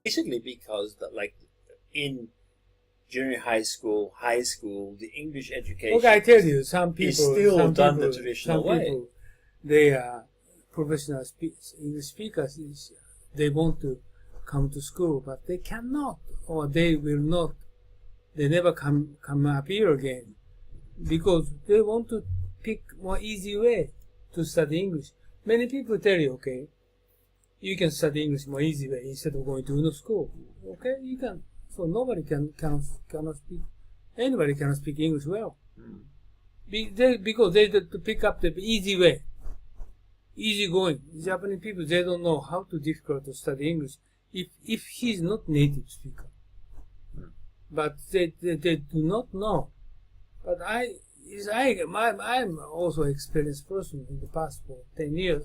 Basically, because like in junior high school, the English Okay, I education tell you, some is people, still some done the people, traditional some way. people, they are professional English speakers. They want to come to school, but they cannot, or they will not. They never come up here again because they want to pick more easy way to study English. Many people tell you, okay, you can study English more easy way instead of going to no school. Okay, you can. So nobody cannot speak. Anybody cannot speak English well. Because they to pick up the easy way, easy going. Japanese people, they don't know how to difficult to study English if he's not native speaker. But they do not know. But I'm also experienced person in the past for 10 years.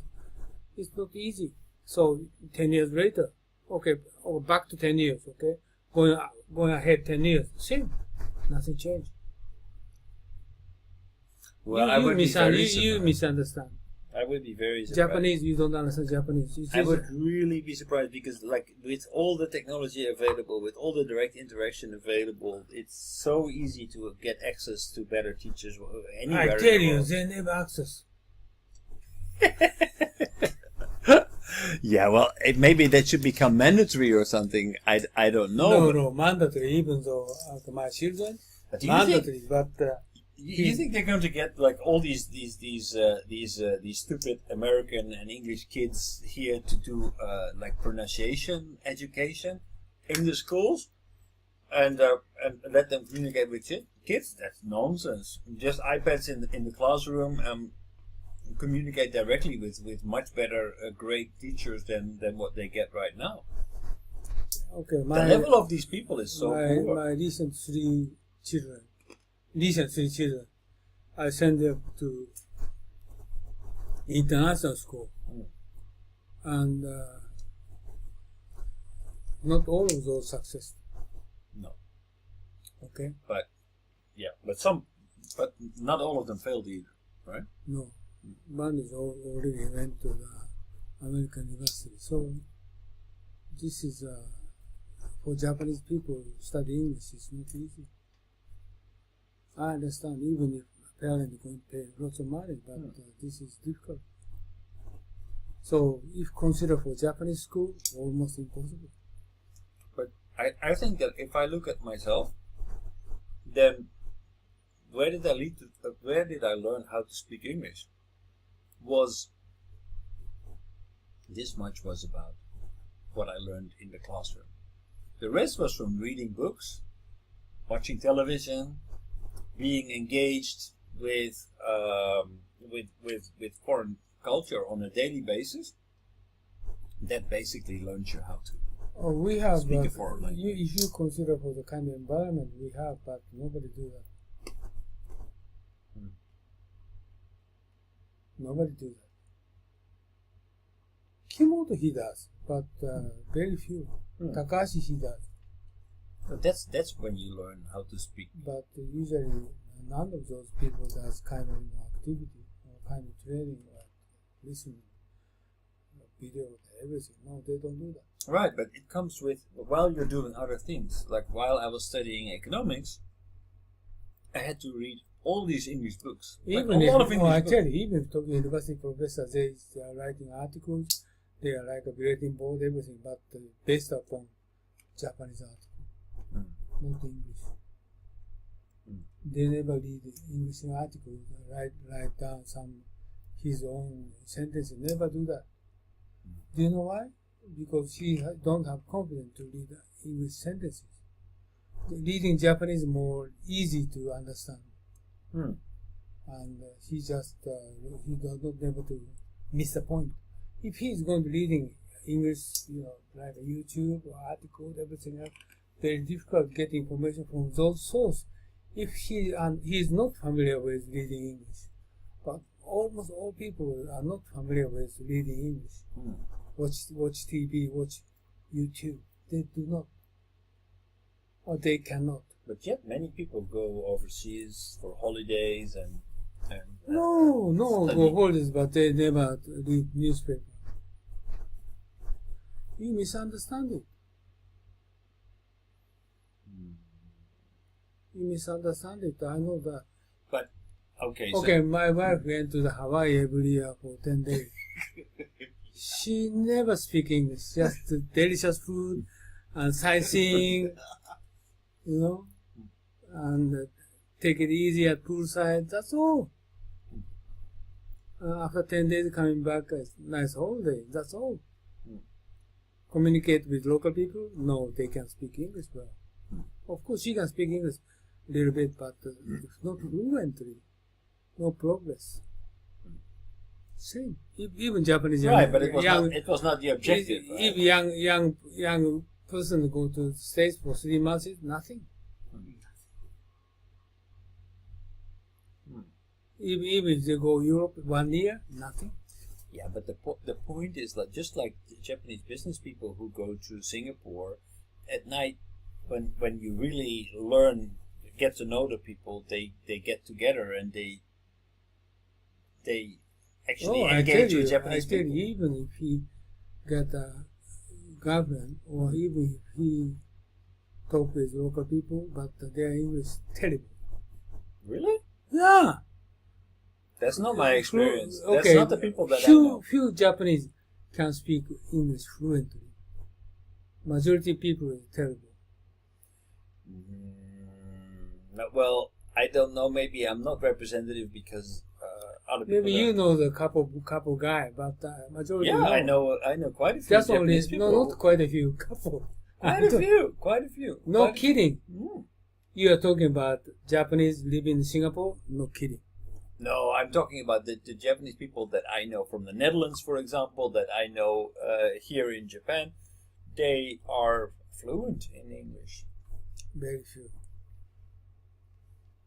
It's not easy. So 10 years later, okay, or back to 10 years, okay, going ahead 10 years, same, nothing changed. Well, I would be very you misunderstand. I would be very surprised. Japanese, you don't understand Japanese. I would really be surprised because, like, with all the technology available, with all the direct interaction available, it's so easy to get access to better teachers anywhere. I tell you, they never access. Yeah, well, maybe that should become mandatory or something. I don't know. No, mandatory. Even though my children, mandatory, but. You think they're going to get like all these stupid American and English kids here to do like pronunciation education in the schools, and let them communicate with kids? That's nonsense. Just iPads in the classroom and communicate directly with much better great teachers than what they get right now. Okay, the level of these people is so poor. My recent three children, I sent them to international school, and not all of those successful. No. Okay. But not all of them failed either, right? No, one is already went to the American university. So this is for Japanese people study English is not easy. I understand, even if parents are going to pay lots of money, but this is difficult. So, if consider for Japanese school, almost impossible. But I think that if I look at myself, then where did I learn how to speak English? This much was about what I learned in the classroom. The rest was from reading books, watching television, being engaged with foreign culture on a daily basis. That basically learns you how to we have speak a foreign language. If you consider for the kind of environment we have, but nobody do that. Nobody do that. Kimoto he does, but very few. Takashi he does. But that's when you learn how to speak. But usually none of those people does kind of activity or kind of training or listening, video, everything. No, they don't do that. Right, but it comes with while you're doing other things. Like while I was studying economics, I had to read all these English books. Even if, I tell you, even if talking university professors, they are writing articles, they are like a bulletin board, everything, but based upon Japanese article, not English. They never read English articles, write down his own sentence. Never do that. Do you know why? Because he don't have confidence to read English sentences. Reading Japanese is more easy to understand. And he just he does not able to miss the point. If he is going to reading English, like a YouTube or article, everything else, very difficult to get information from those sources. If he is not familiar with reading English, but almost all people are not familiar with reading English. Watch TV, watch YouTube. They do not, or they cannot. But yet, many people go overseas for holidays and no go holidays, but they never read newspaper. You misunderstand it. misunderstand it. I know that. But okay. Okay, my wife went to the Hawaii every year for 10 days. She never speak English, just delicious food and sightseeing, you know, and take it easy at poolside. That's all. After 10 days coming back, nice holiday. That's all. Communicate with local people? No, they can speak English well. Of course, she can speak English a little bit, but not fluently. No progress. Same. Even Japanese right, but it was not the objective. If young person go to the States for 3 months, nothing. Even if they go Europe 1 year, nothing. Yeah, but the point is that just like the Japanese business people who go to Singapore at night, when you really get to know the people, they get together and they actually engage with Japanese people. Even if he get a girlfriend, or even if he talk with local people, but their English is terrible. Really? Yeah. That's not my experience. Okay. That's not the people that I know. Few Japanese can speak English fluently. Majority people is terrible. Well, I don't know. Maybe I'm not representative because other people. Maybe you know the couple guy, but majority. Yeah, no. I know quite a few. Just only people. no, not quite a few. Couple. Quite a few. No kidding. Mm. You are talking about Japanese living in Singapore? No kidding. No, I'm talking about the Japanese people that I know from the Netherlands, for example, that I know here in Japan. They are fluent in English. Very few.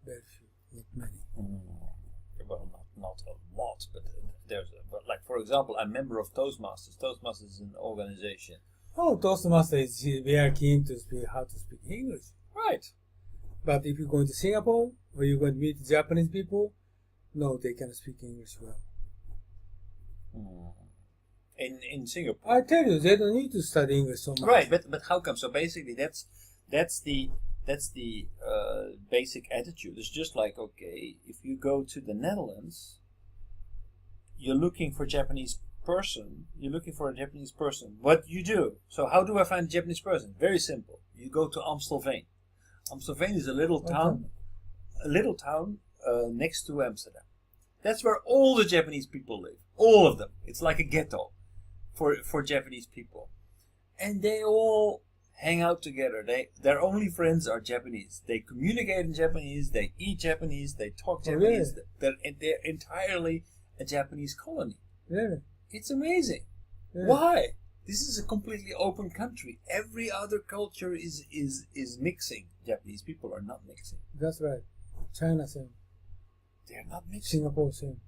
Very few. Not many. Well, not a lot, but but like, for example, I'm a member of Toastmasters. Toastmasters is an organization. Oh, Toastmasters is very keen to speak how to speak English. Right. But if you're going to Singapore or you're going to meet Japanese people, no, they cannot speak English well. In Singapore, I tell you, they don't need to study English so much. Right, but how come? So basically, that's the basic attitude. It's just like, okay, if you go to the Netherlands, you're looking for a Japanese person. What you do? So how do I find a Japanese person? Very simple. You go to Amstelveen. Amstelveen is a little town. Next to Amsterdam. That's where all the Japanese people live. All of them. It's like a ghetto for Japanese people. And they all hang out together. Their only friends are Japanese. They communicate in Japanese, they eat Japanese, they talk Japanese. Really? They're entirely a Japanese colony. Really? It's amazing. Yeah. Why? This is a completely open country. Every other culture is mixing. Japanese people are not mixing. That's right. China same. They're not mixing. Singapore same.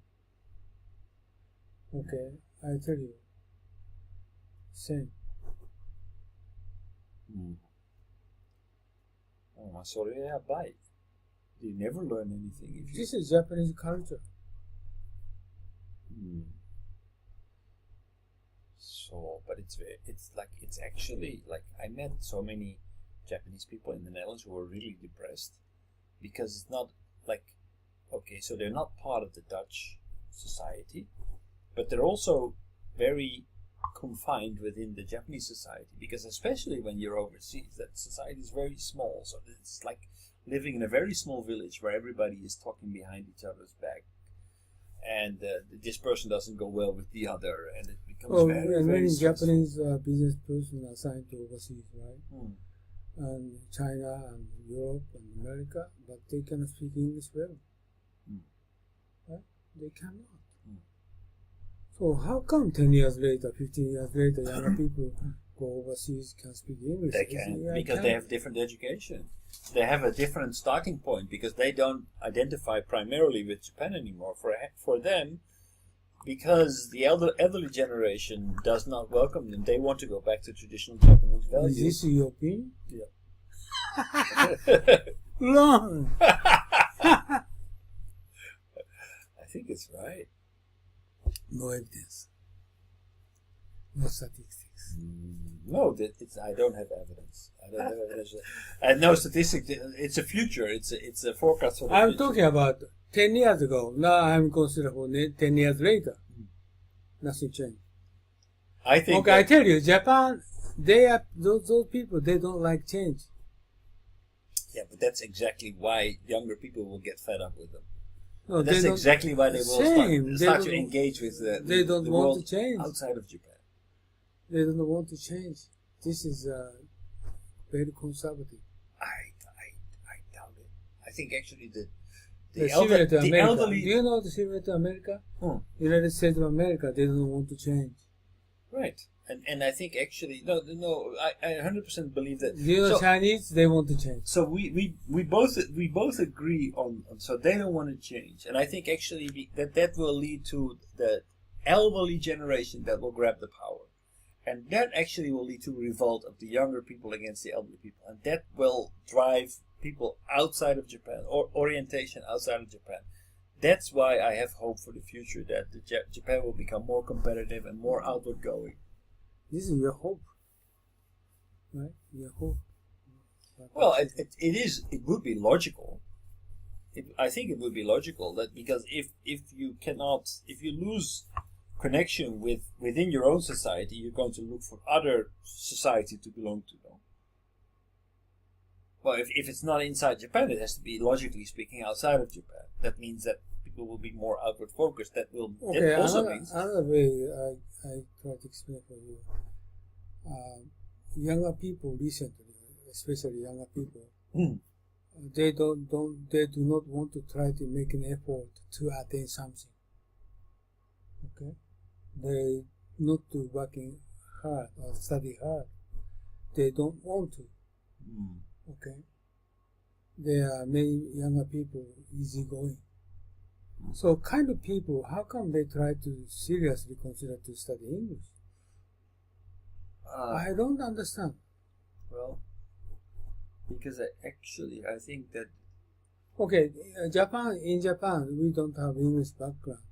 Okay, I tell you. Same. Oh, sorry, bye. You never learn anything. This is Japanese culture. So, but it's actually like, I met so many Japanese people in the Netherlands who were really depressed because it's not like, okay, so they're not part of the Dutch society, but they're also very confined within the Japanese society, because especially when you're overseas, that society is very small. So it's like living in a very small village where everybody is talking behind each other's back, and this person doesn't go well with the other, and it becomes very many stressful. Japanese business person are assigned to overseas, right? And China and Europe and America, but they cannot speak English well. Right? They cannot. So how come 10 years later, 15 years later, younger people go overseas can speak English? They can, because they have different education. They have a different starting point because they don't identify primarily with Japan anymore. For them, because the elderly generation does not welcome them, they want to go back to traditional Japanese values. Is this your opinion? Yeah. Wrong. I think it's right. No evidence. No statistics. No, I don't have evidence. I don't have evidence. And no statistics. It's a future. It's a forecast for the I'm future. talking about 10 years ago. Now I'm considering for 10 years later. Nothing changed. I think. Okay, I tell you, Japan, they are those people. They don't like change. Yeah, but that's exactly why younger people will get fed up with them. No, That's exactly why they will start to engage with they don't the want world to change. outside of Japan. They don't want to change. This is very conservative. I doubt it. I think actually The America. elderly. Do you know the similar to America? United States of America, they don't want to change. Right. And I think actually no, I 100% believe that. Do you know Chinese? They want to change. So we both agree on so they don't want to change, and I think actually that will lead to the elderly generation that will grab the power, and that actually will lead to a revolt of the younger people against the elderly people, and that will drive people outside of Japan or orientation outside of Japan. That's why I have hope for the future that Japan will become more competitive and more outward going. This is your hope, right? Your hope. Well, it would be logical. I think it would be logical that because if you lose connection within your own society, you're going to look for other society to belong to. No? Well, if it's not inside Japan, it has to be, logically speaking, outside of Japan. That means that people will be more outward focused. That also means another way I try to explain for you. Younger people recently, especially younger people, they do not want to try to make an effort to attain something. Okay, they not to working hard or study hard. They don't want to. Okay, there are many younger people easygoing. So kind of people, how come they try to seriously consider to study English? I don't understand. Well, because I think that. Okay, in Japan, we don't have English background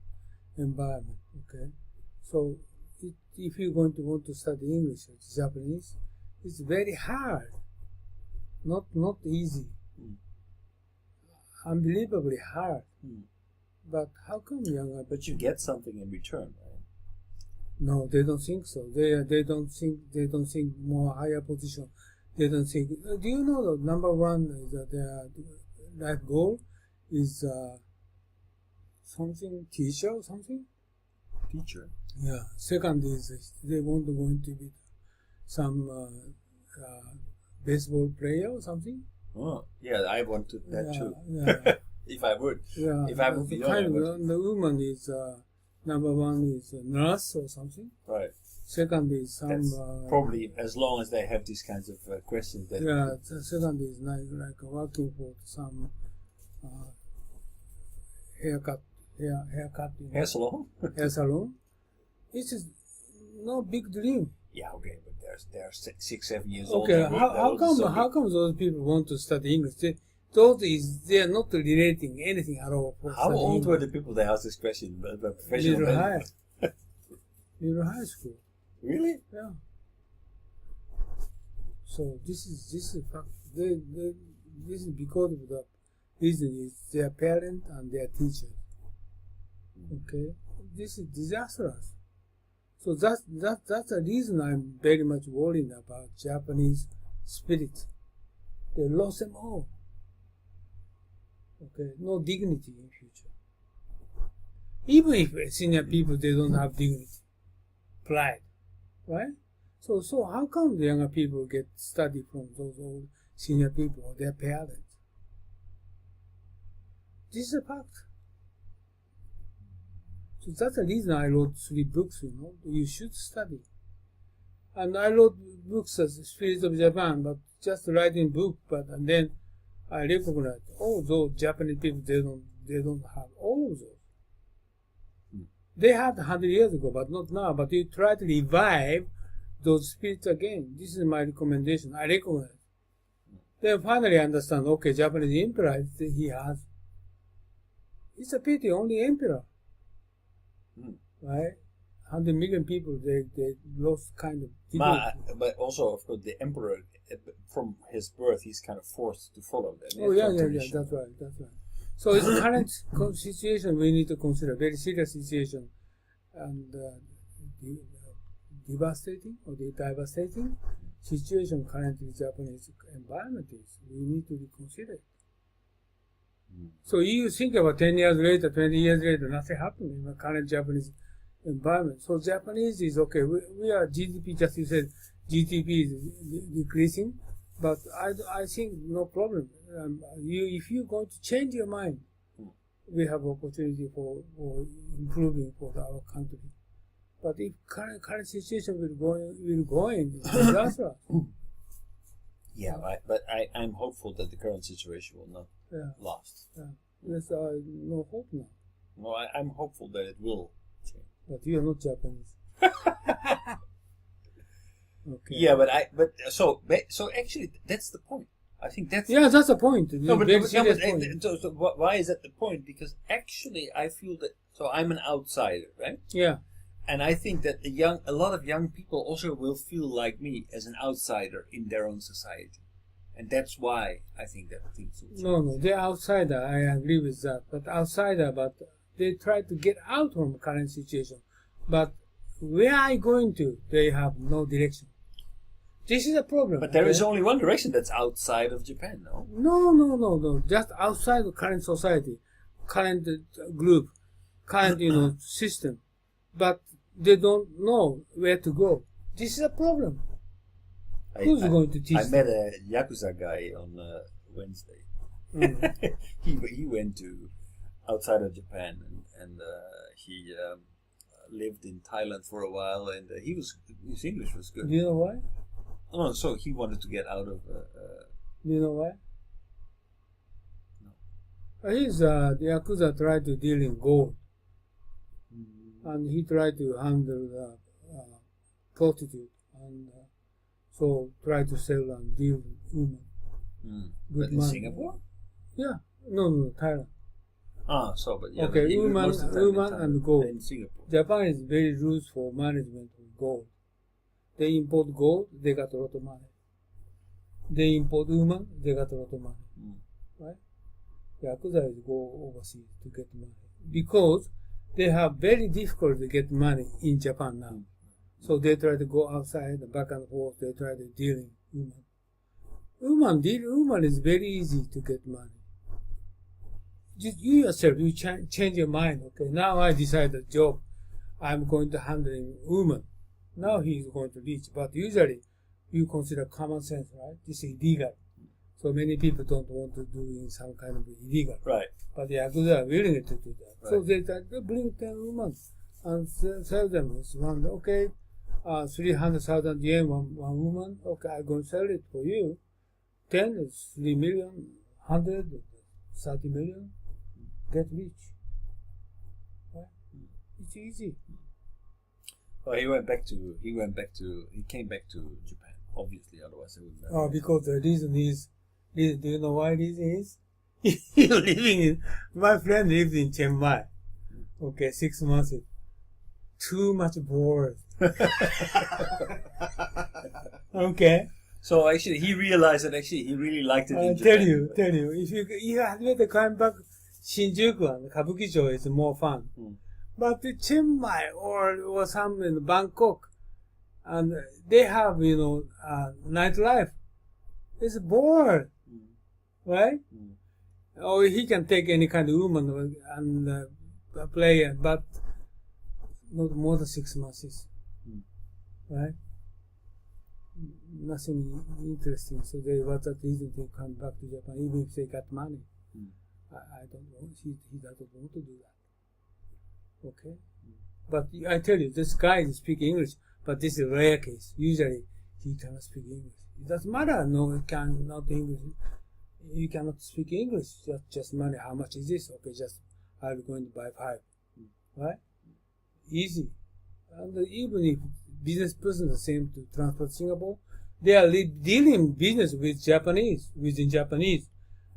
environment. Okay, so if you're going to want to study English or Japanese, it's very hard. Not easy. Unbelievably hard. But how come younger? But you get something in return, right? No, they don't think so. They don't think more higher position. They don't think. Do you know the number one is their life goal is something teacher or something? Teacher. Yeah. Second is they want to going to be some baseball player or something. Oh, yeah, I want to that too. Yeah. If I would. Yeah. If I would be the woman is number one is a nurse or something. Right. Second is some. That's probably as long as they have these kinds of questions. That second is like working for some haircut. Hair salon. Hair salon. It's just no big dream. Yeah, okay, but they're 6-7 years old. Okay, how come those people want to study English? They are not relating anything at all. How old were the people that asked this question? Middle high school. Really? Yeah. So this is fact. This is because of the reason is their parent and their teacher. Okay, this is disastrous. So that's the reason I'm very much worried about Japanese spirit. They lost them all. Okay, no dignity in future. Even if senior people, they don't have dignity, pride, right? So how come the younger people get study from those old senior people or their parents? This is a fact. So that's the reason I wrote 3 books, you should study. And I wrote books as Spirit of Japan, but just writing book, and then I recognize, those Japanese people, they don't have all of those. They had 100 years ago, but not now. But you try to revive those spirits again. This is my recommendation. I recognize. Then finally I understand, Japanese emperor, he has. It's a pity, only emperor. Right? 100 million people, they lost kind of. But also, of course, the emperor, from his birth, he's kind of forced to follow that. Oh yeah, that's right. So it's a current situation we need to consider, very serious situation, and devastating situation currently Japanese environment is. We need to reconsider it. So you think about 10 years later, 20 years later, nothing happened in the current Japanese environment. So Japanese is okay. We are GDP, just you said, GDP is decreasing, but I think no problem. If you're going to change your mind, we have opportunity for improving for our country. But if current situation will go in, it's disaster. Yeah, but I'm hopeful that the current situation will not last. Yeah. There's no hope now. No, I'm hopeful that it will change. But you are not Japanese. Okay. Yeah, but so actually that's the point. I think that's that's the point. No, but point. So why is that the point? Because actually I feel that I'm an outsider, right? Yeah. And I think that a lot of young people also will feel like me as an outsider in their own society, and that's why I think that things will change. No, they're outsider. I agree with that. But outsider, but they try to get out from the current situation. But where are you going to? They have no direction. This is a problem. But there is only one direction that's outside of Japan, no? No. Just outside the current society, current group, current system. But they don't know where to go. This is a problem. Who's going to teach I met a Yakuza guy on Wednesday. He went to outside of Japan and he lived in Thailand for a while, and his English was good. Do you know why? Oh, so he wanted to get out of. Do you know why? No. The Yakuza tried to deal in gold. And he tried to handle prostitute, and so tried to sell and deal with women. But in Singapore? Yeah, no, Thailand. But yeah. Okay, woman and gold. In Singapore. Japan is very rules for management of gold. They import gold, they got a lot of money. They import women, they got a lot of money. Right? Yakuza is go overseas to get money because they have very difficult to get money in Japan now. So they try to go outside, back and forth, they try to deal in women. Woman is very easy to get money. Just you yourself, you change your mind. Okay, now I decide the job. I'm going to handle woman. Now he is going to reach. But usually, you consider common sense, right? This is illegal. So many people don't want to do in some kind of illegal. Right. But the Yakuza are willing to do that. Right. So they bring 10 women and sell them. It's one, okay, 300,000 yen, one woman. Okay, I'm going to sell it for you. 10 is 3 million, 100, 30 million. Get rich. Right? It's easy. Well, he came back to Japan, obviously, otherwise it wouldn't have. Because the reason is, do you know why reason is? My friend lives in Chiang Mai. Okay, 6 months. Too much bored. Okay. So actually, he realized that he really liked it in Japan. Tell you, if you have to come back, Shinjuku and Kabukicho is more fun. But Chiang Mai or some in Bangkok, and they have, nightlife. It's bored. Right? Or he can take any kind of woman and play, but not more than 6 months. Right? Nothing interesting. So they was that reason to come back to Japan, even if they got money. I don't know. He doesn't want to do that. Okay? But I tell you, this guy is speaking English, but this is a rare case. Usually, he cannot speak English. It doesn't matter. No, he cannot English. You cannot speak English. Just money. How much is this? Okay, just I'm going to buy 5. Right? Easy. And even if business person the same to transport Singapore, they are dealing business with Japanese, within Japanese.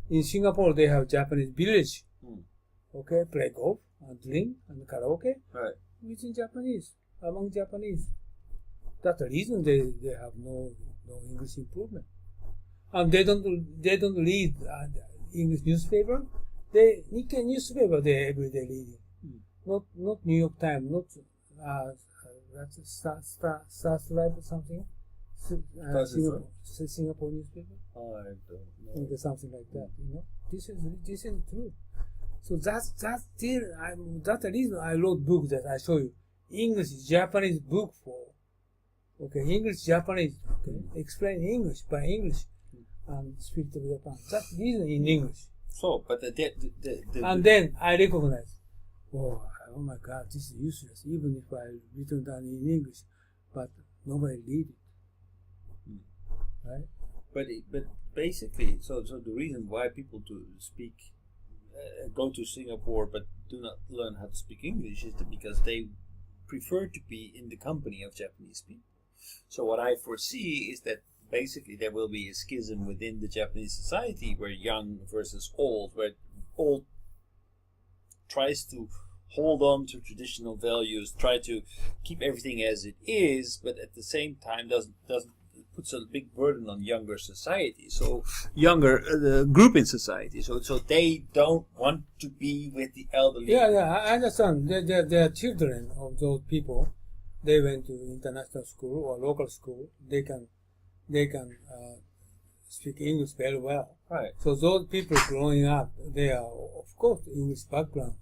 In Singapore, they have Japanese village. Okay, play golf and drink and karaoke. Right. Within Japanese. among Japanese. That's the reason they have no English improvement. And they don't read English newspaper. They Nikkei newspaper they everyday reading. Not New York Times, not that's Stars Live or something. Singapore newspaper. Oh, I don't know. Okay, something like that. This is true. So that's the reason I wrote book that I show you. English Japanese book for English Japanese. Explain English by English and Spirit of Japan. That's the reason in English. So, but and then I recognize, oh my God, this is useless. Even if I written down in English, but nobody read it, right? But basically, so the reason why people to speak go to Singapore but do not learn how to speak English is because they prefer to be in the company of Japanese people. So what I foresee is that basically there will be a schism within the Japanese society where young versus old, where old tries to hold on to traditional values, try to keep everything as it is, but at the same time doesn't puts a big burden on younger society. So younger group in society. So they don't want to be with the elderly. Yeah, I understand. They are children of those people. They went to international school or local school. They can speak English very well. Right. So those people growing up, they are of course English background.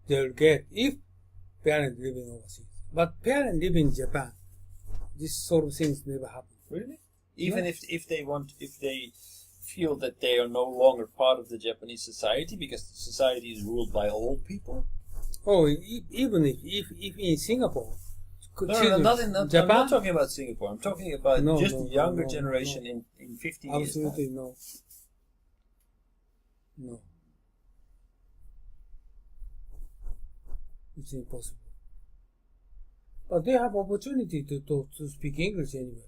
They'll get if parents living overseas. But parents live in Japan, this sort of things never happen. Really? Even if they feel that they are no longer part of the Japanese society because the society is ruled by old people? Oh, even if in Singapore. No, not in Japan. I'm not talking about Singapore. I'm talking about the younger generation in 50 years. Absolutely no. No. It's impossible. But they have opportunity to speak English anyway.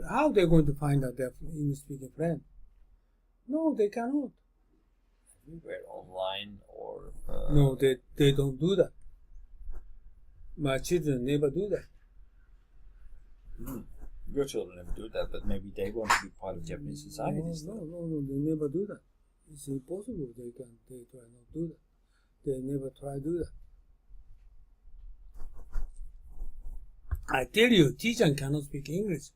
How are they going to find out their English-speaking friend? No, they cannot. Everywhere online or... No, they don't do that. My children never do that. Your children never do that, but maybe they want to be part of Japanese society. No, they never do that. It's impossible. They try not do that. They never try to do that. I tell you, teachers cannot speak English.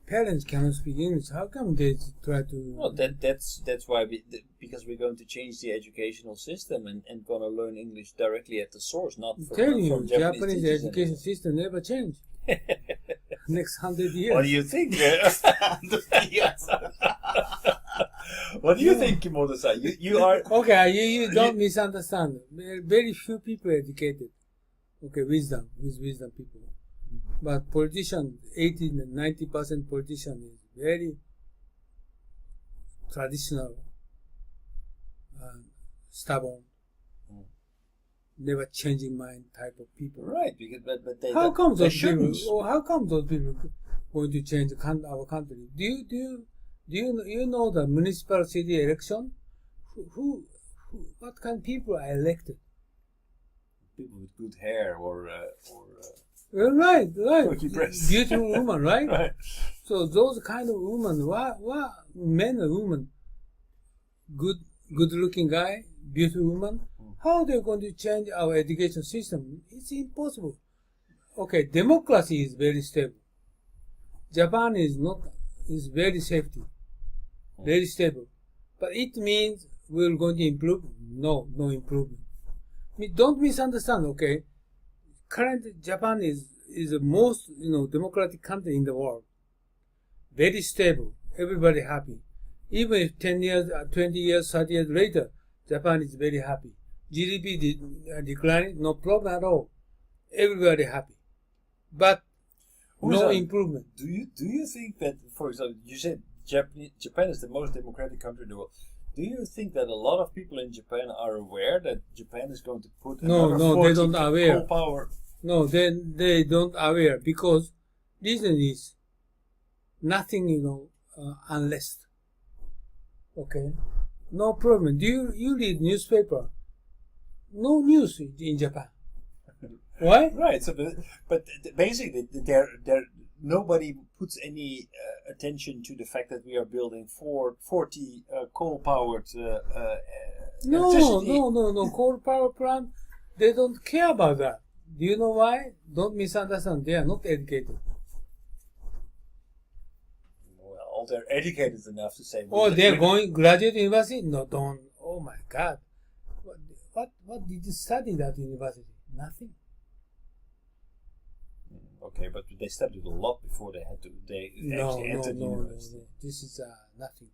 Parents cannot speak English. How come they try to... Well, that's why because we're going to change the educational system and going to learn English directly at the source, not from Japanese education system never changed. Next 100 years. What do you think? What do you think, Kimoto-san? You are... Okay, you don't misunderstand. Very few people educated. Okay, wisdom people. But politician, 80-90% politician is very traditional and stubborn, never changing mind type of people. Right, because but they how come those shouldn't. people? How come those people going to change our country? Do you know the municipal city election? Who what kind of people are elected? People with good hair or Right. Beautiful woman, right? Right. So those kind of women, what men and women, good looking guy, beautiful woman, how they're going to change our education system? It's impossible. Okay, democracy is very stable. Japan is very safety, very stable. But it means we're going to improve? No improvement. Don't misunderstand, okay? Current Japan is the most democratic country in the world. Very stable, everybody happy. Even if 10 years, 20 years, 30 years later, Japan is very happy. GDP declining, no problem at all. Everybody happy, but no improvement. Do you think that, for example, you said Japan is the most democratic country in the world? Do you think that a lot of people in Japan are aware that Japan is going to put another they don't aware. coal power? No, they don't aware because reason is nothing, unless. Okay, no problem. Do you read newspaper? No news in Japan. Why? Right. So, but basically, nobody puts any attention to the fact that we are building 40 coal-powered electricity. No. Coal power plant, they don't care about that. Do you know why? Don't misunderstand. They are not educated. Well, they're educated enough to say. Oh, they're going graduate university? No, don't. Oh my God. What did you study that university? Nothing. Okay, but they studied a lot before they had to. They actually entered university. No. This is nothing.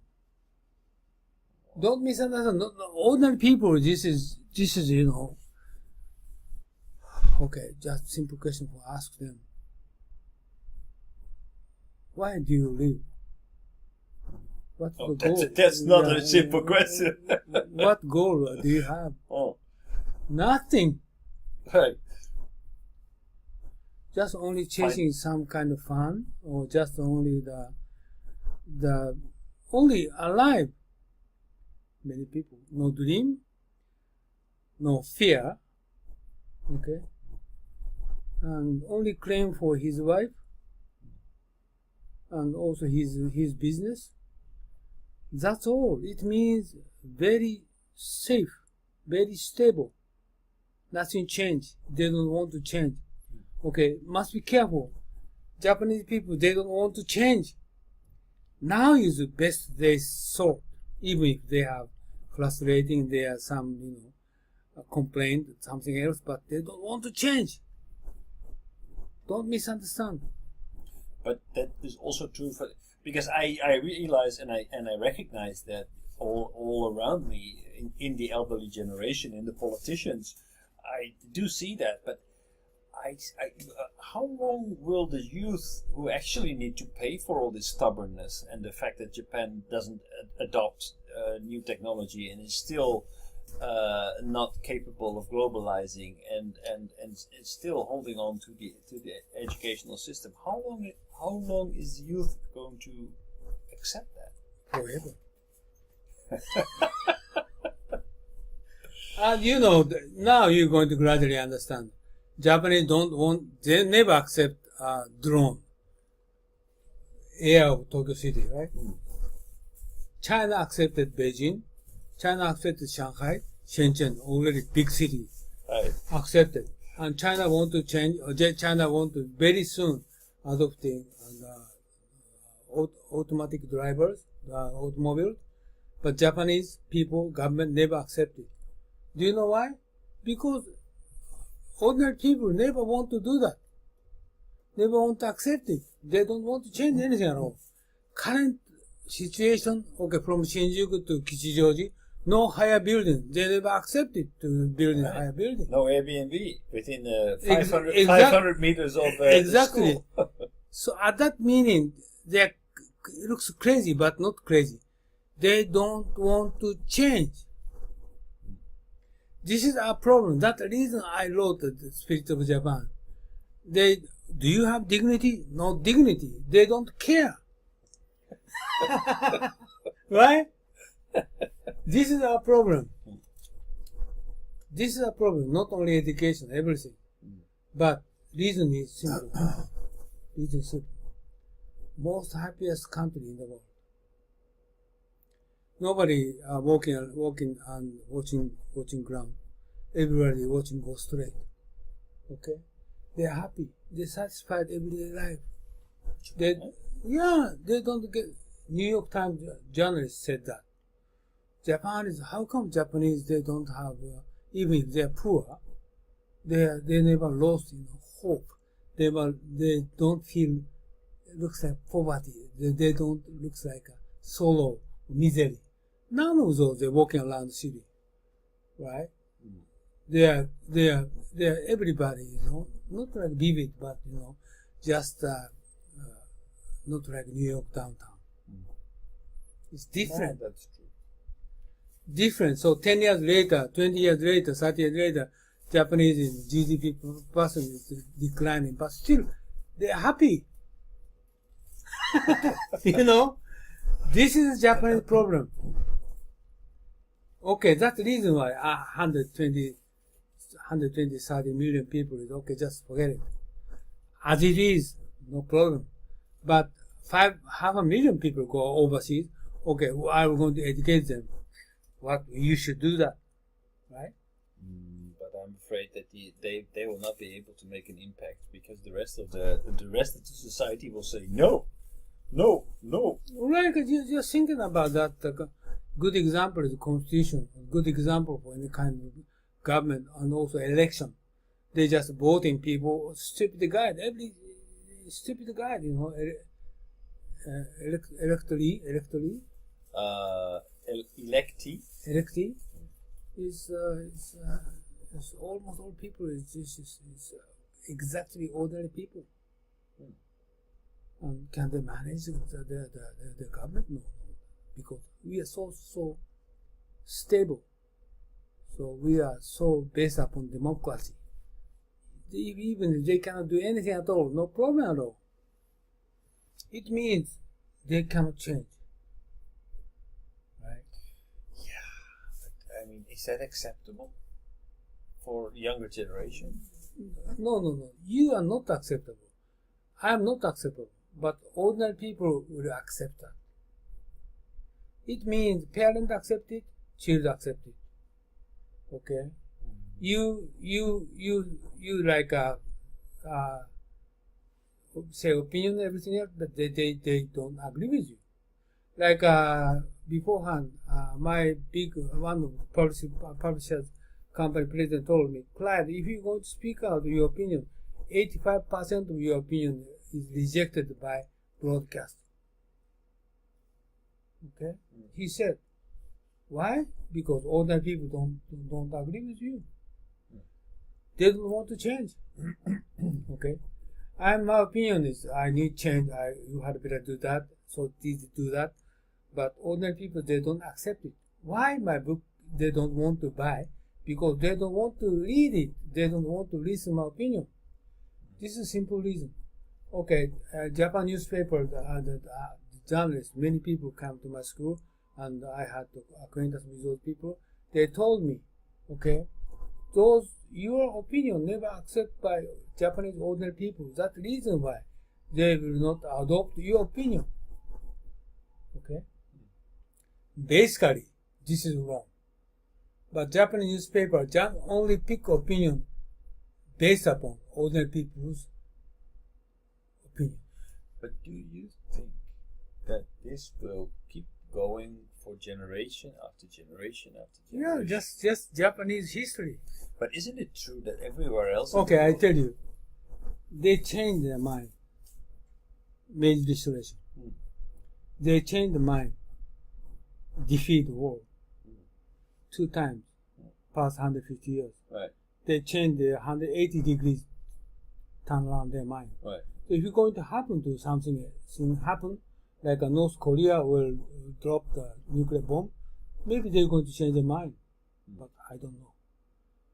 Don't misunderstand. No, ordinary people. This is Okay, just simple question for ask them. Why do you live? What's the goal? That's not a simple question. What goal do you have? Oh, Nothing. right. Just only chasing some kind of fun, or just only the only alive. Many people, no dream, no fear. Okay, and only claim for his wife, and also his business. That's all. It means very safe, very stable. Nothing change. They don't want to change. Okay, must be careful. Japanese people, they don't want to change. Now is the best they saw, even if they have frustrating, there are some, complaint, something else, but they don't want to change. Don't misunderstand. But that is also true because I realize and I recognize that all around me in the elderly generation, in the politicians, I do see that. But how long will the youth who actually need to pay for all this stubbornness and the fact that Japan doesn't adopt new technology and is still not capable of globalizing and still holding on to the educational system? How long is youth going to accept that? Forever. And now you're going to gradually understand. Japanese they never accept drone, air of Tokyo City, right? China accepted Beijing, China accepted Shanghai, Shenzhen, already big city, Right. accepted. And China want to change, China want to very soon adopting automatic drivers, automobile, but Japanese people, government never accepted. Do you know why? Because ordinary people never want to do that. Never want to accept it. They don't want to change anything at all. Current situation, okay, from Shinjuku to Kichijoji, no higher building. They never accepted to build a higher building. No Airbnb within 500 meters of exactly. the school. So at that meaning, it looks crazy, but not crazy. They don't want to change. This is our problem. That's the reason I wrote The Spirit of Japan. Do you have dignity? No dignity. They don't care. Right? This is our problem. This is our problem. Not only education, everything. But reason is simple. Reason is simple. Most happiest country in the world. Nobody walking and watching ground. Everybody watching go straight. Okay? They're happy. They're satisfied everyday life. They don't get. New York Times journalist said that. How come Japanese, they don't have, even if they're poor, they never lost hope. They don't feel, looks like poverty. They don't look like sorrow, misery. None of those, they're walking around the city. Right? They are everybody, not like vivid, but, just, not like New York downtown. It's different. No, that's true. Different. So 10 years later, 20 years later, 30 years later, Japanese GDP person is declining, but still, they're happy. This is a Japanese problem. Okay, that's the reason why 120 120, 30 million people is okay, just forget it. As it is, no problem. But half a million people go overseas, okay, I'm going to educate them. What you should do that, right? But I'm afraid that they will not be able to make an impact because the rest of the society will say no. Right, you're thinking about that. Good example is the constitution. Good example for any kind of government and also election. They just voting people, stupid guide, every stupid guide, electee is almost all people is exactly ordinary people. And can they manage the government? No, because we are so stable. So we are so based upon democracy. Even if they cannot do anything at all, no problem at all. It means they cannot change. Right? Yeah, but I mean, is that acceptable for younger generation? No. You are not acceptable. I am not acceptable. But ordinary people will accept that. It means parents accept it, children accept it. Okay? You like say opinion and everything else, but they don't agree with you. Like beforehand, my one of the publishers company president told me, Clyde, if you're going to speak out your opinion, 85% of your opinion is rejected by broadcast. Okay? He said, why? Because ordinary people don't agree with you. They don't want to change. Okay? And my opinion is I need change. You had better do that. So please do that. But ordinary people, they don't accept it. Why my book they don't want to buy? Because they don't want to read it. They don't want to listen my opinion. This is a simple reason. Okay, Japan newspaper, the journalists, many people come to my school, and I had acquaintance with those people. They told me, okay, your opinion never accepted by Japanese ordinary people. That's the reason why they will not adopt your opinion. Okay? Basically, this is wrong. But Japanese newspaper only pick opinion based upon ordinary people's opinion. But do you think that this will keep going for generation after generation after generation? Yeah, just Japanese history. But isn't it true that everywhere else? Okay, I tell you, they changed their mind. Meiji Restoration. They changed the mind. Defeat the war. 2 times, past 150 years. Right. They changed the 180 degrees, turn around their mind. Right. So if you're going to happen to something happen, like North Korea will drop the nuclear bomb, maybe they're going to change their mind. But I don't know.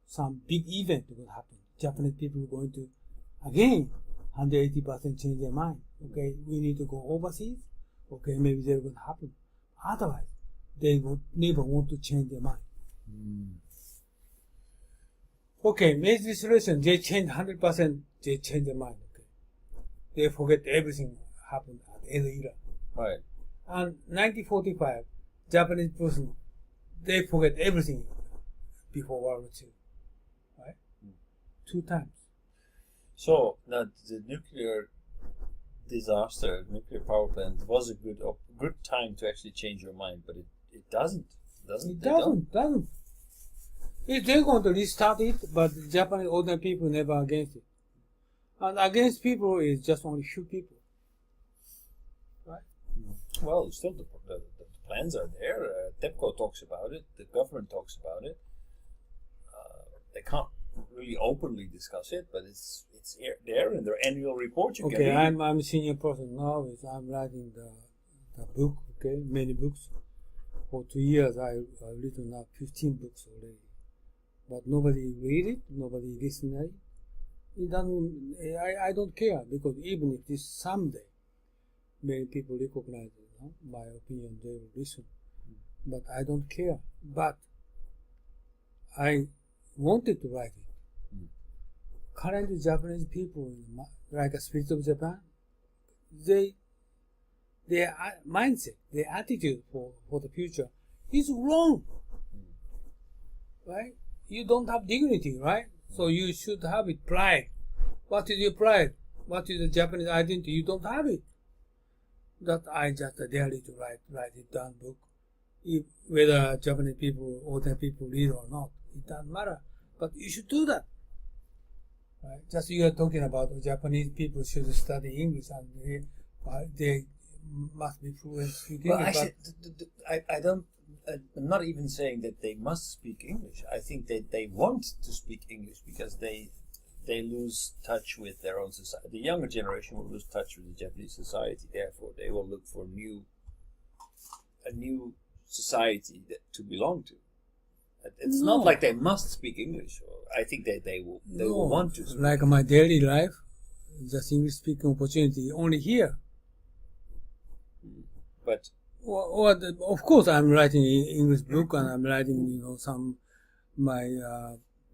Some big event will happen. Japanese people are going to, again, 180% change their mind. Okay, we need to go overseas. Okay, maybe they're going to happen. Otherwise, they would never want to change their mind. Okay, Meiji Restoration, they change 100%, they change their mind. Okay, they forget everything happened at Edo era. Right. And 1945, Japanese person, they forget everything before World War II. Right? 2 times. So now the nuclear disaster, nuclear power plant was a good time to actually change your mind, but it doesn't. It doesn't. If they're going to restart it, but the Japanese ordinary people never against it. And against people is just only few people. Right? Well, still the plans are there. TEPCO talks about it. The government talks about it. They can't really openly discuss it, but it's there in their annual report. You can read I'm a senior person now. I'm writing the book. Okay, many books. For 2 years, I've written now 15 books already. But nobody read it, nobody listen to it. It doesn't. I don't care, because even if this someday many people recognize it, my opinion, they will listen. But I don't care. But I wanted to write it current Japanese people, like a Spirit of Japan, their mindset, their attitude for the future is wrong. Right? You don't have dignity, right? So you should have it. Pride. What is your pride? What is the Japanese identity? You don't have it. That I just dare to write it down book. Whether Japanese people, older people read or not, it doesn't matter. But you should do that. Right? Just you are talking about Japanese people should study English and they must be fluent speaking Well, English. actually, I don't. I'm not even saying that they must speak English. I think that they want to speak English because they lose touch with their own society. The younger generation will lose touch with the Japanese society. Therefore, they will look for a new society to belong to. It's not like they must speak English. I think that they will want to speak. Like my daily life, just English speaking opportunity only here. But Of course, I'm writing English book and I'm writing,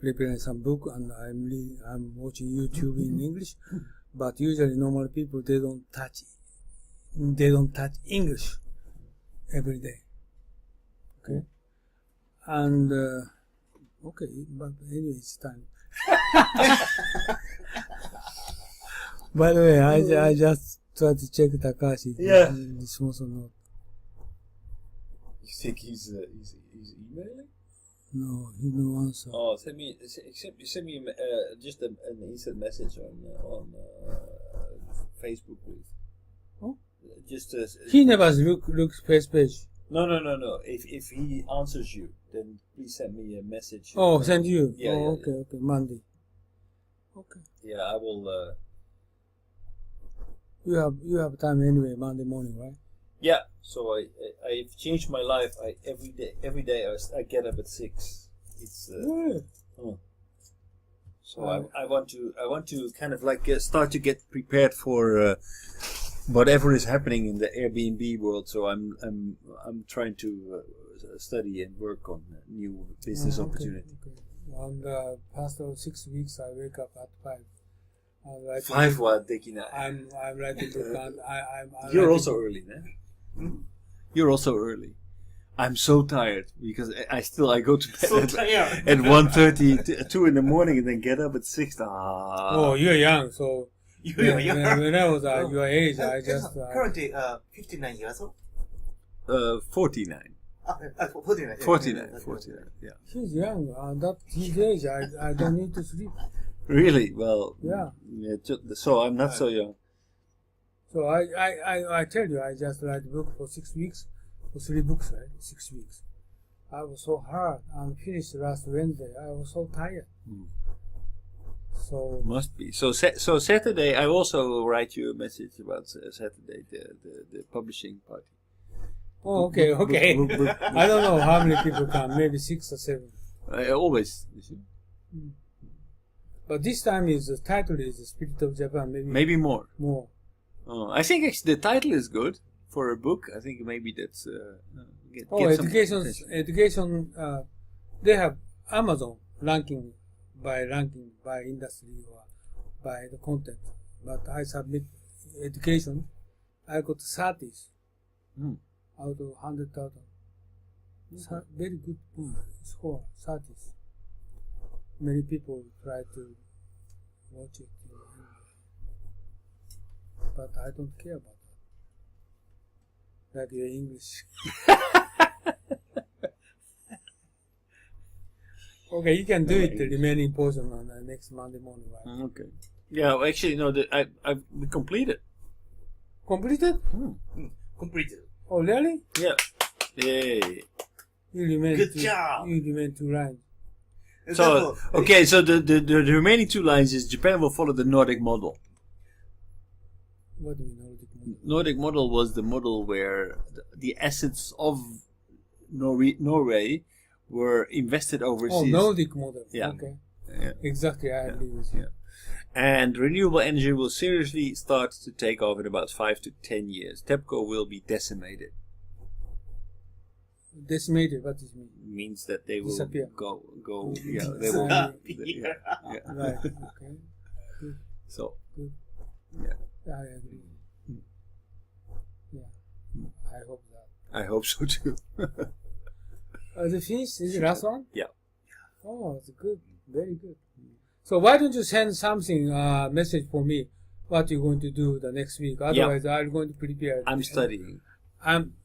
preparing some book and I'm watching YouTube in English. But usually, normal people they don't touch English every day. Okay, and okay, but anyway, it's time. By the way, I just tried to check Takashi. Yeah. This also not. You think he's emailing? No, he no answer. Oh, send me just an instant message on Facebook, please. Oh? Just He never looks first page. No. If he answers you, then please send me a message. Oh, send you. Yeah. Oh, Yeah, okay, Monday. Okay. Yeah, I will. You have time anyway, Monday morning, right? Yeah. So I've changed my life. Every day I get up at 6. It's. So I want to kind of like start to get prepared for whatever is happening in the Airbnb world. So I'm trying to study and work on new business opportunity. Okay. On the past 6 weeks, I wake up at 5. 5 what, Dekina? I'm writing book and I'm You're also early, né? You're also early. I'm so tired because I go to bed at 1:30, 2 in the morning, and then get up at 6. Oh, you're young, so You're young. when I was your age, I just currently 59 years old. 49. 49. 49, yeah. she's young. That his age, I don't need to sleep. Really? Well, Yeah. So I'm not so young. So I tell you, I just write a book for 6 weeks, for 3 books, right? 6 weeks. I was so hard and finished last Wednesday. I was so tired. So Must be. So Saturday, I also write you a message about Saturday, the publishing party. oh, okay. I don't know how many people come. Maybe 6 or 7. I always. You see. But this time the title is The Spirit of Japan. Maybe more. More. Oh, I think actually the title is good for a book. I think maybe that's. Get some attention. Education. They have Amazon ranking by industry or by the content. But I submit education. I got 30s out of 100,000. Very good score. 30s. Many people try to watch it, but I don't care about that. Like your English. Okay, you can do it. The remaining portion on the next Monday morning, right? Okay. Yeah, well, actually, no. We completed. Completed? Completed. Oh, really? Yeah. Yay. You remain Good job. You remain 2 lines. So okay, so the remaining 2 lines is Japan will follow the Nordic model. What do you know? Nordic model? Nordic model was the model where the assets of Norway were invested overseas. Oh, Nordic model. Yeah. Okay. Yeah. Exactly, I agree with you. Yeah. And renewable energy will seriously start to take off in about 5 to 10 years. TEPCO will be decimated. Decimated, what does it mean? Means that they will Disappear. go. Yeah, they will. Disappear. Yeah. Right, okay. Good. So, Good. yeah. I agree. Yeah. I hope that. I hope so too. Is it finished? Is it the last one? Yeah. Oh, it's good. Very good. So why don't you send something, message for me, what you're going to do the next week? Otherwise, I'm going to prepare. I'm studying.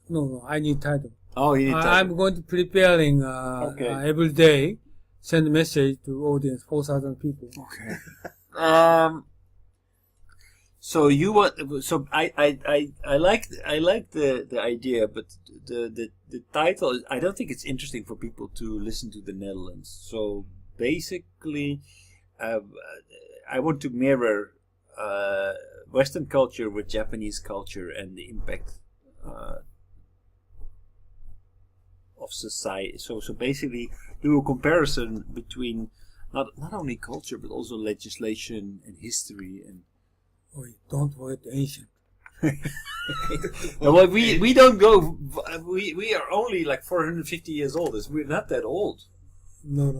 No, I need title. Oh, you need time. I'm going to preparing every day, send message to audience, 4,000 people. Okay. So you want? So I like the idea, but the title. I don't think it's interesting for people to listen to the Netherlands. So basically, I want to mirror Western culture with Japanese culture and the impact of society. So basically, do a comparison between not only culture but also legislation and history and. Oh, don't forget the ancient. Well, we don't go. We are only like 450 years old. We're not that old. No.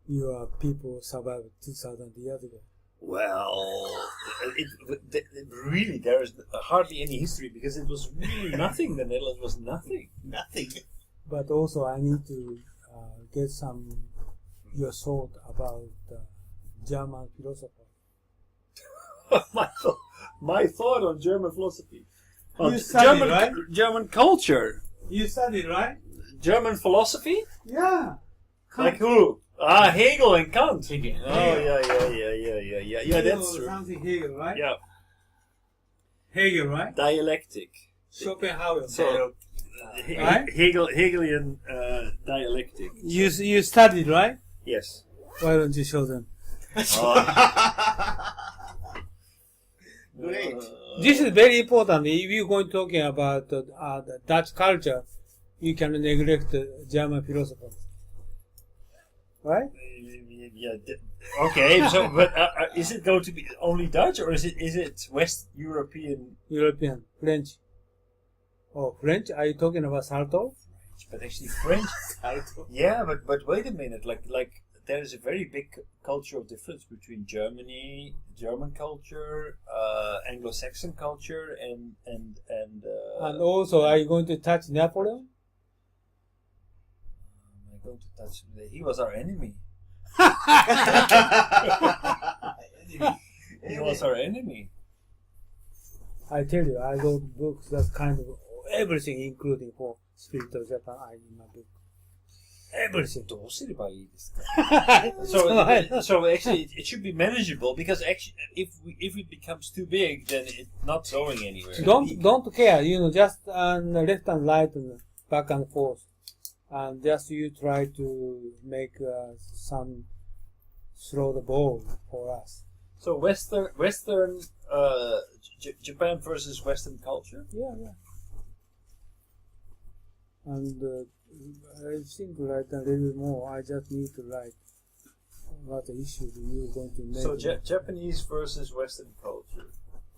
You are people survived 2,000 years ago. Well, really, there is hardly any history because it was really nothing. The Netherlands was nothing. Nothing. But also, I need to get your thought about German philosopher. my thought on German philosophy. You studied, right? German culture. You studied, right? German philosophy? Yeah. Like who? Hegel and Kant. Hegel. Oh, yeah, that's true. Something Hegel, right? Yeah. Hegel, right? Dialectic. Schopenhauer. So, Right? Hegelian dialectic. You studied, right? Yes. Why don't you show them? Great. This is very important. If you're going talking about the Dutch culture, you can neglect the German philosophers. Right? Yeah. Okay. So, but is it going to be only Dutch, or is it West European? European, French. Oh, French? Are you talking about Sartre? But actually, French. Yeah, but wait a minute. Like there is a very big cultural difference between German culture, Anglo-Saxon culture, and also, are you going to touch Napoleon? Am I going to touch? He was our enemy. He was our enemy. I tell you, I wrote books that kind of everything, including for Spirit of Japan, in my book. Everything. So actually, it should be manageable because actually, if it becomes too big, then it's not going anywhere. Don't care. Just left and right and back and forth, and just you try to make some throw the ball for us. So Western Japan versus Western culture. Yeah. And I think write a little bit more. I just need to write what the issue you're going to make. So Japanese versus Western culture,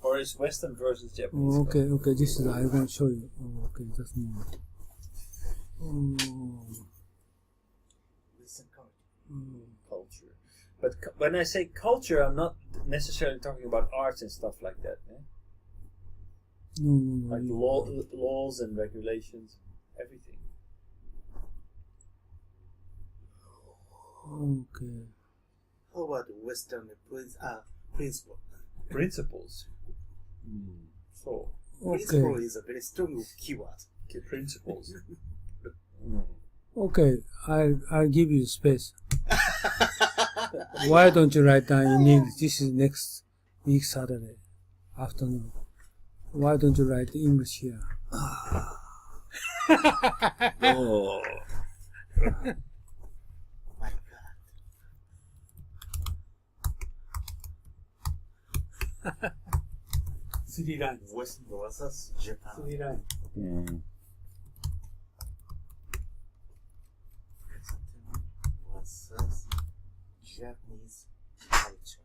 or is Western versus Japanese? Oh, okay, culture? okay. This is I'm going to show you. Oh, okay, just a moment. Western Culture. But when I say culture, I'm not necessarily talking about arts and stuff like that. Eh? No. Like laws and regulations, everything. Okay. How about Western principle? Principles. So. Principle is a very strong keyword. Okay, principles. Okay, I'll give you space. Why don't you write down in English? This is next week Saturday afternoon. Why don't you write English here? Oh. My God. 3 lines. Western versus Japan. 3 lines. Versus Japanese culture.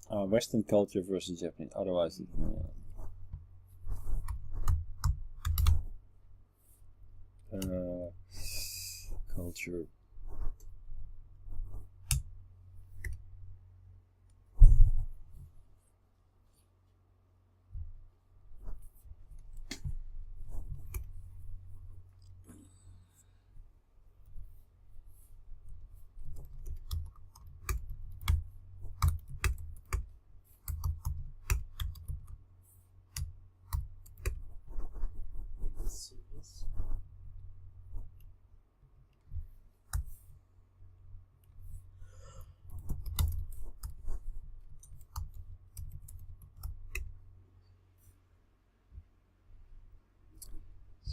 Western culture versus Japanese. Otherwise, culture.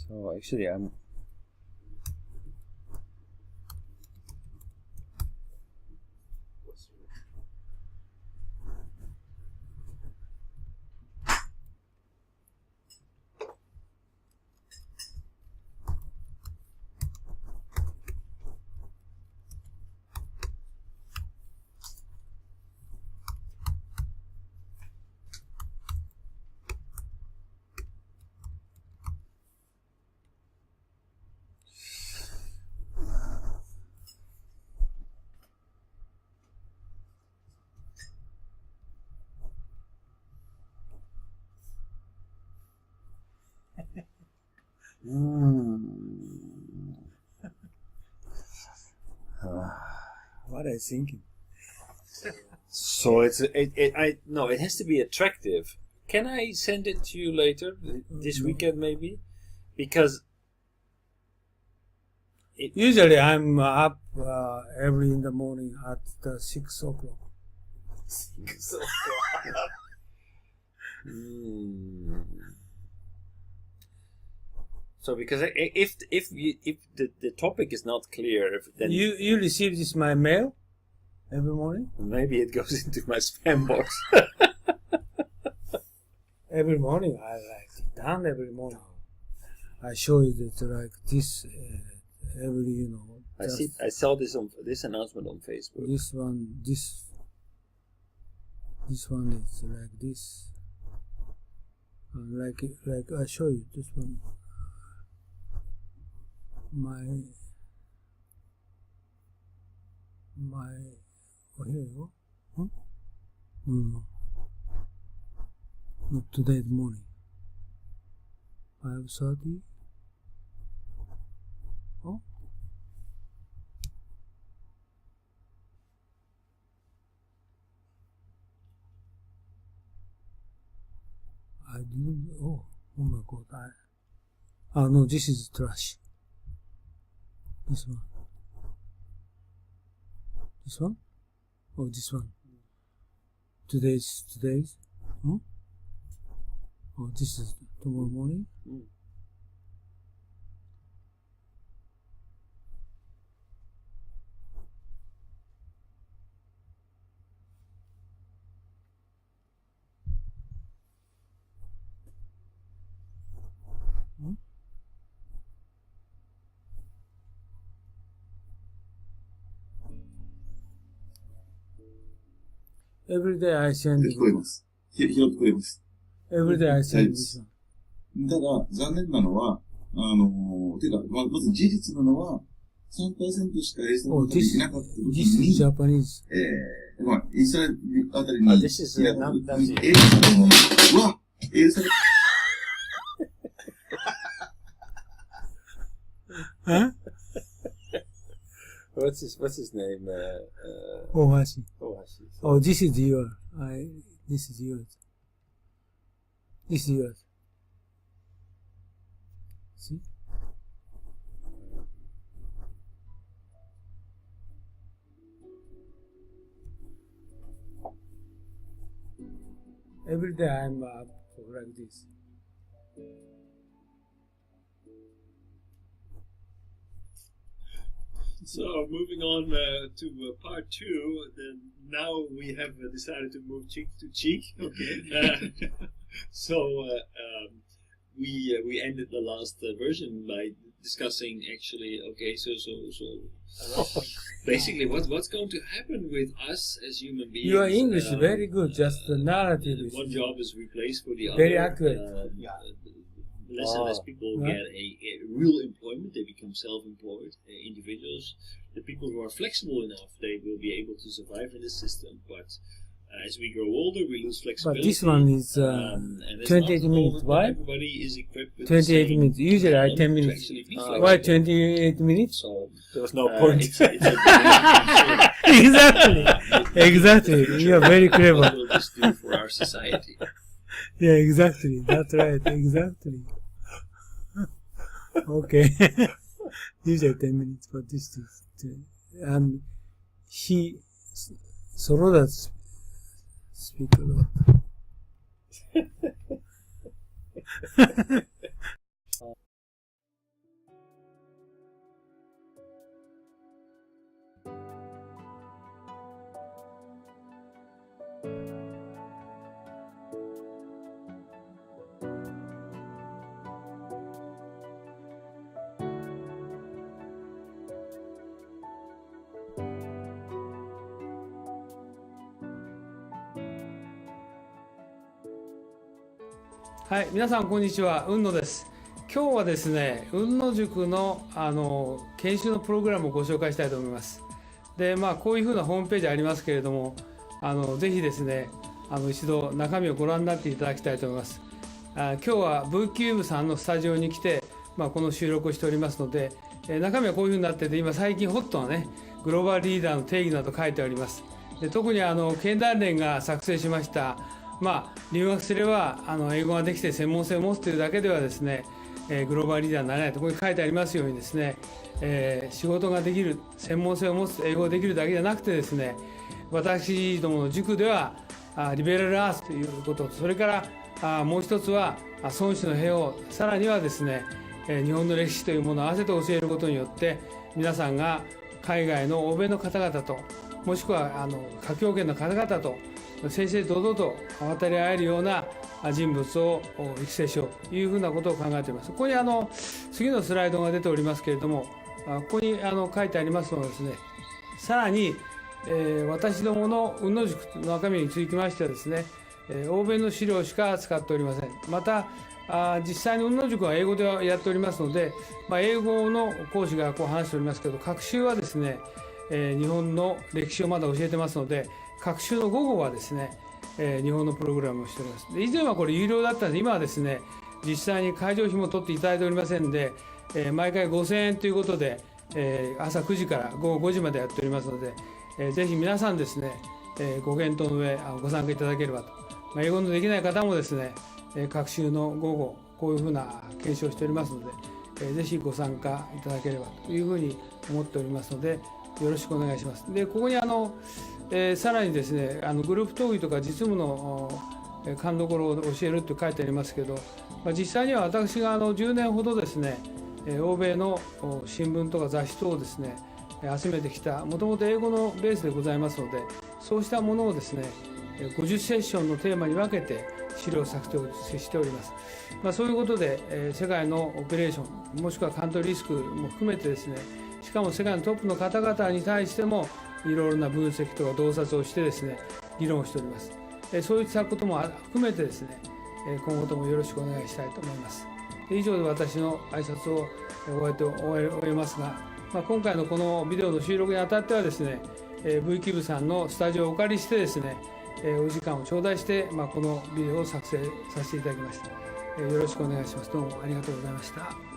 So actually, I'm. What's your What are you thinking? So it has to be attractive. Can I send it to you later this No. weekend maybe? Because Usually I'm up early in the morning at 6 o'clock. so So because if the topic is not clear, then You receive this my mail every morning? maybe it goes into my spam box. Every morning I write it down every morning. I show you that like this every I saw this announcement on Facebook. this one is like this. Like I show you this one. My here you go. Huh? No. Not today morning. 5:30. Oh. I didn't. Oh my God! No, this is trash. This one. This one? Oh, this one. Today's. Huh? Oh, this is tomorrow morning. Every day I send 聞こえます。拾ってくれます。 Every day I send this one. ただ、残念なのは、まず事実なのは、3% しか衛星の Oh, 方に this いなかった時 this is に、 Japanese. イスラエルあたりに、 This is Nancy. 衛星は、衛星 Huh? What's his name? Ohashi. Ohashi. Oh, this is yours. This is yours. This is yours. See? Every day I'm up like this. So moving on to part 2, then now we have decided to move cheek to cheek. Okay. We ended the last version by discussing actually. Okay, so basically what's going to happen with us as human beings. Your English is very good. Just the narrative is one job is replaced for the other. very accurate. Less and less people Yeah. get a real employment. They become self-employed individuals. The people who are flexible enough, they will be able to survive in the system. But as we grow older, we lose flexibility. But this one is and it's 28 not minutes. all- Why? Everybody is equipped with 28 the same minutes. Usually I 10 to minutes. actually be Why flexible. 28 minutes? So There was no point. it's a Exactly. Exactly. You are very what clever. will this do for our society? Yeah, exactly. That's right. Exactly. Okay. Usually 10 minutes, but this is. And Soroda speak a lot. はい、皆さんこんにちは、雲野です。今日はですね、雲野塾の研修のプログラムをご紹介したいと思います。で、こういうふうなホームページありますけれども、ぜひですね、一度中身をご覧になっていただきたいと思います。今日は V キューブさんのスタジオに来て、この収録をしておりますので、中身はこういうふうになってて、今最近ホットなね、グローバルリーダーの定義など書いてあります。で、特に経団連が作成しました、留学すれば英語ができて専門性を持つというだけではですね、グローバルリーダーになれないとここに書いてありますようにですね、仕事ができる、専門性を持つ、英語ができるだけじゃなくてですね、私どもの塾ではリベラルアースということと、それからもう一つは孫子の兵を、さらにはですね、日本の歴史というものを合わせて教えることによって、皆さんが海外の欧米の方々と、もしくは華僑圏の方々と正々堂々と渡り合えるような人物を育成しようというふうなことを考えております。ここに次のスライドが出ておりますけれども、ここに書いてありますのはですね、さらに、私どもの雲野塾の中身につきましてはですね、欧米の資料しか使っておりません。また実際に雲野塾は英語でやっておりますので、英語の講師がこう話しておりますけど、学習はですね、日本の歴史をまだ教えてますので、学習の午後はですね、日本のプログラムをしております。で、以前はこれ有料だったので、今はですね、実際に会場費も取っていただいておりませんで、毎回5000円ということで、朝9時から午後5時までやっておりますので、ぜひ皆さんですね、ご検討の上ご参加いただければと。英語のできない方もですね、学習の午後こういうふうな研修をしておりますので、ぜひご参加いただければというふうに思っておりますので、よろしくお願いします。で、ここにさらにですね、グループ討議とか実務の勘どころを教えると書いてありますけど、実際には私が10年ほどですね、欧米の新聞とか雑誌等をですね、集めてきた、もともと英語のベースでございますので、そうしたものをですね、50セッションのテーマに分けて資料作成をしております。そういうことで、世界のオペレーション、もしくはカントリーリスクも含めてですね、しかも世界のトップの方々に対しても、いろいろな分析とか洞察をしてですね、議論をしております。そういったことも含めてですね、今後ともよろしくお願いしたいと思います。以上で私の挨拶を終えますが、今回のこのビデオの収録にあたってはですね、V キューブさんのスタジオをお借りしてですね、お時間を頂戴して、このビデオを作成させていただきました。よろしくお願いします。どうもありがとうございました。